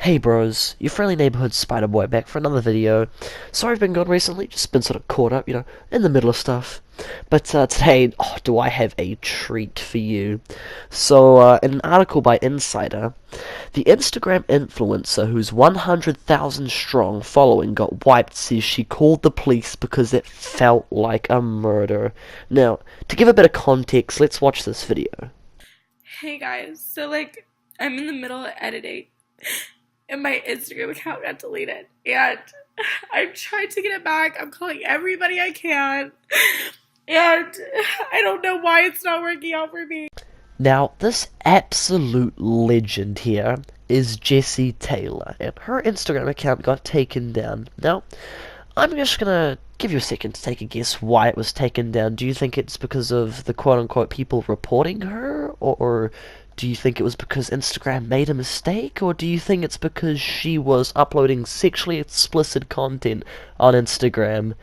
Hey bros, your friendly neighborhood Spider-Boah back for another video. Sorry I've been gone recently, just been sort of caught up, in the middle of stuff. But today, do I have a treat for you. So, in an article by Insider, the Instagram influencer whose 100,000 strong following got wiped says she called the police because it felt like a murder. Now, to give a bit of context, let's watch this video. Hey guys, I'm in the middle of editing and my Instagram account got deleted and I'm trying to get it back. I'm calling everybody I can and I don't know why it's not working out for me. Now, this absolute legend here is Jessy Talor, and her Instagram account got taken down. Now, I'm just gonna give you a second to take a guess why it was taken down. Do you think it's because of the quote-unquote people reporting her, or do you think it was because Instagram made a mistake, or do you think it's because she was uploading sexually explicit content on Instagram?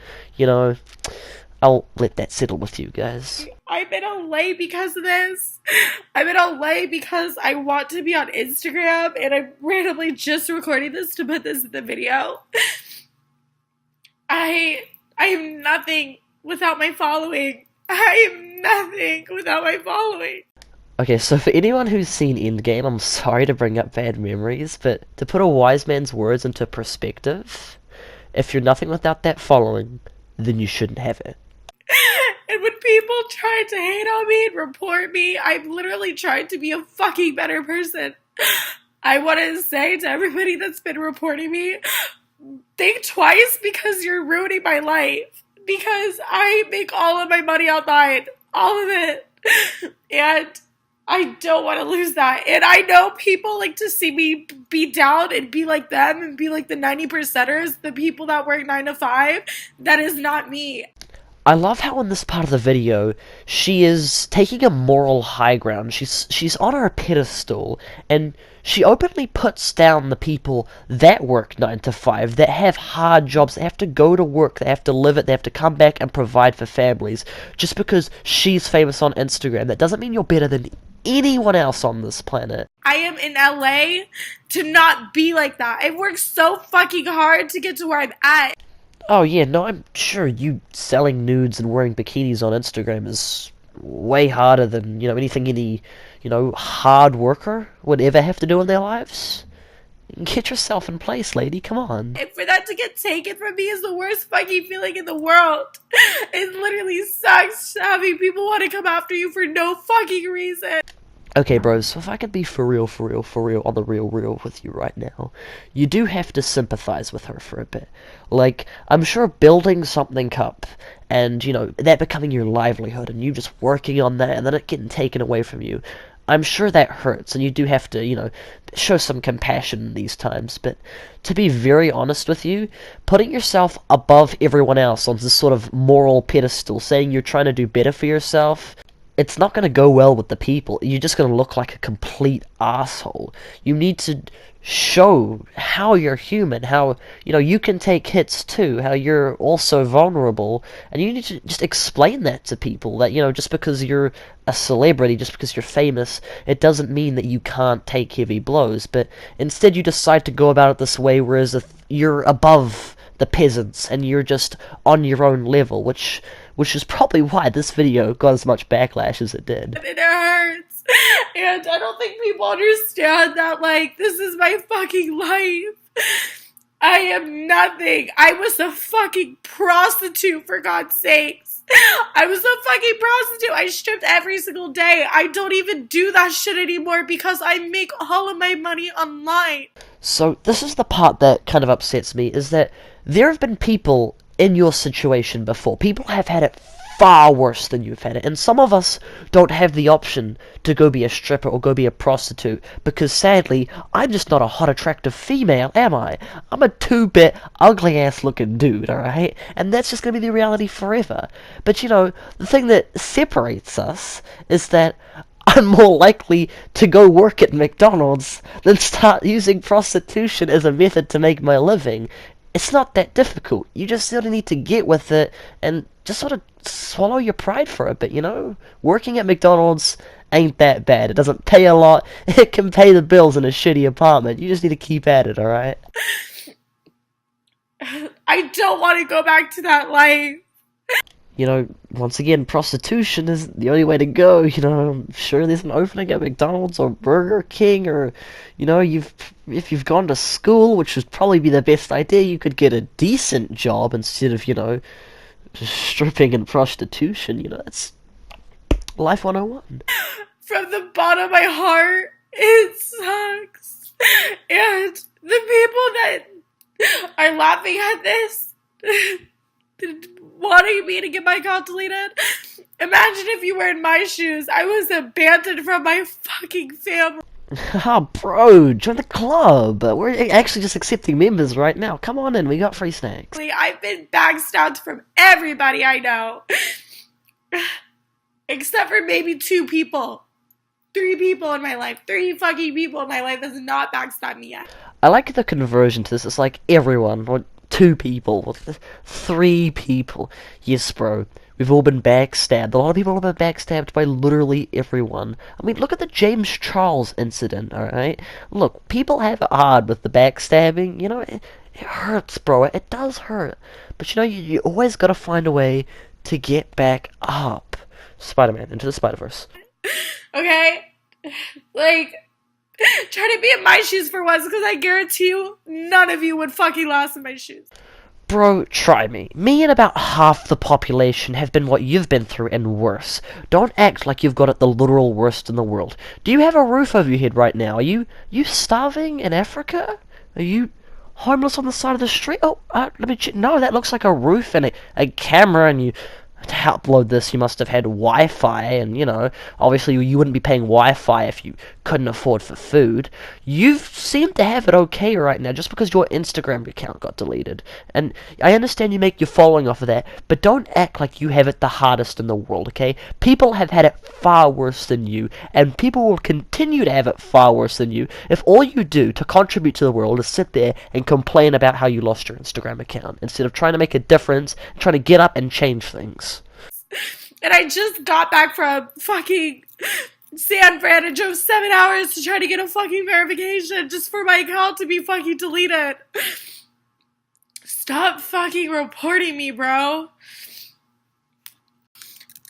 I'll let that settle with you guys. I'm in LA because of this. I'm in LA because I want to be on Instagram and I'm randomly just recording this to put this in the video. I am nothing without my following. I am nothing without my following. Okay, so for anyone who's seen Endgame, I'm sorry to bring up bad memories, but to put a wise man's words into perspective, if you're nothing without that following, then you shouldn't have it. And when people try to hate on me and report me, I'm literally trying to be a fucking better person. I want to say to everybody that's been reporting me, think twice because you're ruining my life. Because I make all of my money online. All of it. And I don't want to lose that. And I know people like to see me be down and be like them and be like the 90%ers, the people that work 9 to 5. That is not me. I love how in this part of the video, she is taking a moral high ground. She's on her pedestal, and she openly puts down the people that work 9 to 5, that have hard jobs, they have to go to work, they have to live it, they have to come back and provide for families. Just because she's famous on Instagram, that doesn't mean you're better than anyone else on this planet. I am in LA to not be like that. I worked so fucking hard to get to where I'm at. Oh yeah, no, I'm sure you selling nudes and wearing bikinis on Instagram is way harder than, anything any, hard worker would ever have to do in their lives. Get yourself in place, lady, come on. And for that to get taken from me is the worst fucking feeling in the world. It literally sucks having people want to come after you for no fucking reason. Okay, bros, so if I could be for real, on the real with you right now, you do have to sympathize with her for a bit. Like, I'm sure building something up, and, that becoming your livelihood, and you just working on that, and then it getting taken away from you, I'm sure that hurts, and you do have to, show some compassion in these times, but to be very honest with you, putting yourself above everyone else on this sort of moral pedestal, saying you're trying to do better for yourself, it's not going to go well with the people. You're just going to look like a complete asshole. You need to show how you're human, how, you can take hits too, how you're also vulnerable, and you need to just explain that to people, that, just because you're a celebrity, just because you're famous, it doesn't mean that you can't take heavy blows, but instead you decide to go about it this way, whereas if you're above the peasants, and you're just on your own level, which is probably why this video got as much backlash as it did. And it hurts. And I don't think people understand that, this is my fucking life. I am nothing. I was a fucking prostitute, for God's sakes. I was a fucking prostitute. I stripped every single day. I don't even do that shit anymore because I make all of my money online. So this is the part that kind of upsets me, is that there have been people in your situation before. People have had it far worse than you've had it, and some of us don't have the option to go be a stripper or go be a prostitute, because sadly, I'm just not a hot, attractive female, am I? I'm a 2-bit, ugly-ass looking dude, alright? And that's just gonna be the reality forever. But the thing that separates us is that I'm more likely to go work at McDonald's than start using prostitution as a method to make my living. It's not that difficult. You just sort of need to get with it and just sort of swallow your pride for a bit, you know? Working at McDonald's ain't that bad. It doesn't pay a lot. It can pay the bills in a shitty apartment. You just need to keep at it, alright? I don't want to go back to that life. You know, once again, prostitution is the only way to go. You know, I'm sure there's an opening at McDonald's or Burger King, or, you know, if you've gone to school, which would probably be the best idea, you could get a decent job instead of, you know, stripping and prostitution. You know, that's life 101. From the bottom of my heart, it sucks. And the people that are laughing at this, wanting me to get my account deleted. Imagine if you were in my shoes. I was abandoned from my fucking family. Ah, bro, join the club. We're actually just accepting members right now. Come on in, we got free snacks. I've been backstabbed from everybody I know. Except for maybe 2 people. 3 people in my life. 3 fucking people in my life that's not backstabbed me yet. I like the conversion to this. It's like everyone, or 2 people, 3 people. Yes, bro. We've all been backstabbed. A lot of people have been backstabbed by literally everyone. I mean, look at the James Charles incident, alright? Look, people have it hard with the backstabbing. You know, it hurts, bro. It does hurt. But you know, you always gotta find a way to get back up. Spider-Man, Into the Spider-Verse. Okay? Like, try to be in my shoes for once, because I guarantee you, none of you would fucking last in my shoes. Bro, try me. Me and about half the population have been what you've been through and worse. Don't act like you've got it the literal worst in the world. Do you have a roof over your head right now? Are you starving in Africa? Are you homeless on the side of the street? Oh, let me check. No, that looks like a roof and a camera, and to upload this, you must have had Wi-Fi, and, you know, obviously you wouldn't be paying Wi-Fi if you couldn't afford for food. You seem to have it okay right now, just because your Instagram account got deleted. And I understand you make your following off of that, but don't act like you have it the hardest in the world, okay? People have had it far worse than you, and people will continue to have it far worse than you if all you do to contribute to the world is sit there and complain about how you lost your Instagram account, instead of trying to make a difference, trying to get up and change things. And I just got back from fucking San Fran and drove 7 hours to try to get a fucking verification just for my account to be fucking deleted. Stop fucking reporting me, bro.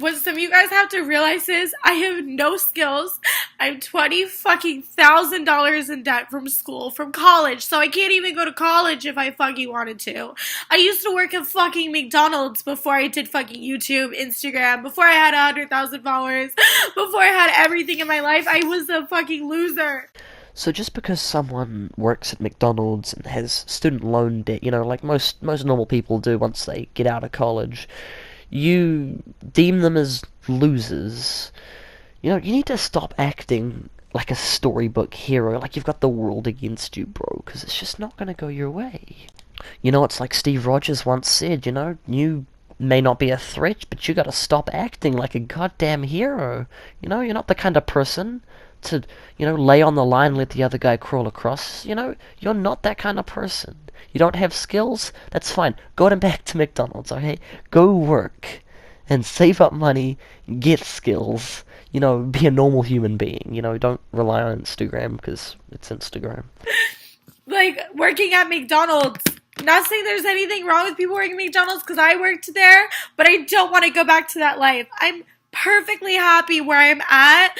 What some of you guys have to realize is I have no skills. I'm $20,000 in debt from school, from college, so I can't even go to college if I fucking wanted to. I used to work at fucking McDonald's before I did fucking YouTube, Instagram, before I had 100,000 followers, before I had everything in my life. I was a fucking loser. So just because someone works at McDonald's and has student loan debt, you know, like most normal people do once they get out of college, you deem them as losers. You know, you need to stop acting like a storybook hero, like you've got the world against you, bro, because it's just not going to go your way. You know, it's like Steve Rogers once said, you know, you may not be a threat, but you got to stop acting like a goddamn hero. You know, you're not the kind of person to, you know, lay on the line and let the other guy crawl across. You know, you're not that kind of person. You don't have skills? That's fine. Go back to McDonald's, okay? Go work and save up money, get skills. You know, be a normal human being. You know, don't rely on Instagram because it's Instagram. Like, working at McDonald's. Not saying there's anything wrong with people working at McDonald's because I worked there, but I don't want to go back to that life. I'm perfectly happy where I'm at,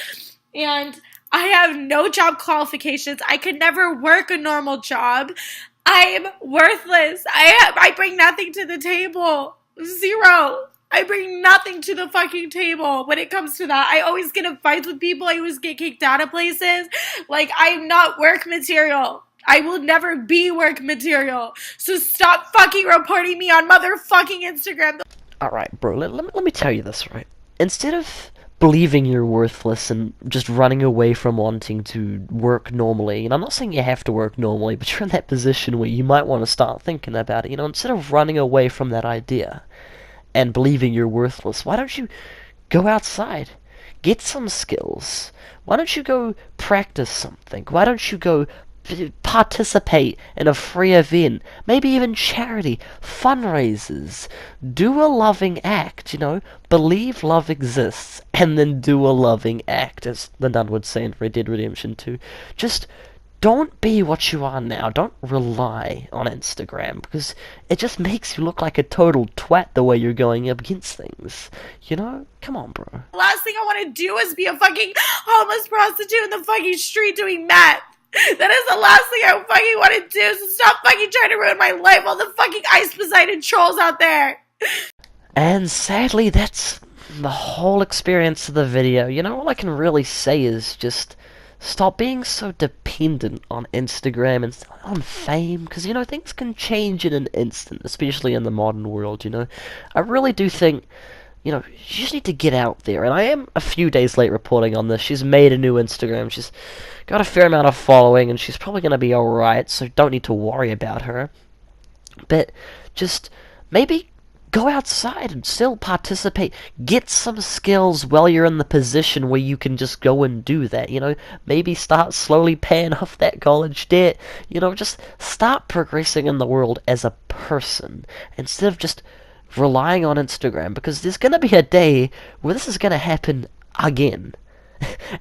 and I have no job qualifications. I could never work a normal job. I'm worthless. I bring nothing to the table. 0. I bring nothing to the fucking table when it comes to that. I always get in fights with people. I always get kicked out of places. Like, I'm not work material. I will never be work material. So stop fucking reporting me on motherfucking Instagram. Alright, bro, let me tell you this, right? Instead of believing you're worthless and just running away from wanting to work normally, and I'm not saying you have to work normally, but you're in that position where you might want to start thinking about it, you know, instead of running away from that idea and believing you're worthless, why don't you go outside, get some skills? Why don't you go practice something? Why don't you go participate in a free event, maybe even charity, fundraisers. Do a loving act, believe love exists, and then do a loving act, as the nun would say in Red Dead Redemption 2. Just don't be what you are now. Don't rely on Instagram, because it just makes you look like a total twat the way you're going up against things. Come on, bro. The last thing I want to do is be a fucking homeless prostitute in the fucking street doing meth. That is the last thing I fucking want to do, so stop fucking trying to ruin my life, all the fucking ice Poseidon trolls out there. And sadly, that's the whole experience of the video. All I can really say is just stop being so dependent on Instagram and on fame, because, things can change in an instant, especially in the modern world, I really do think, you just need to get out there. And I am a few days late reporting on this. She's made a new Instagram. She's got a fair amount of following, and she's probably going to be alright, so don't need to worry about her. But just maybe go outside and still participate. Get some skills while you're in the position where you can just go and do that, Maybe start slowly paying off that college debt. Just start progressing in the world as a person instead of just relying on Instagram, because there's going to be a day where this is going to happen again.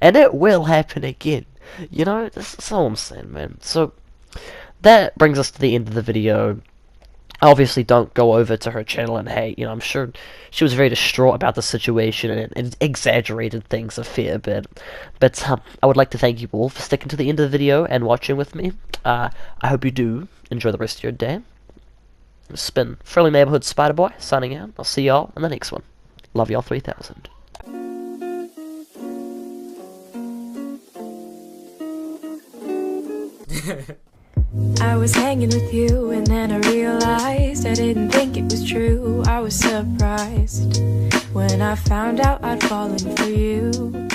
And it will happen again. That's all I'm saying, man. So, that brings us to the end of the video. I obviously don't go over to her channel and hate. I'm sure she was very distraught about the situation and exaggerated things a fair bit. But I would like to thank you all for sticking to the end of the video and watching with me. I hope you do enjoy the rest of your day. It's been Friendly Neighborhood Spider-Boah signing out. I'll see y'all in the next one. Love y'all 3000. I was hanging with you and then I realized I didn't think it was true. I was surprised when I found out I'd fallen for you.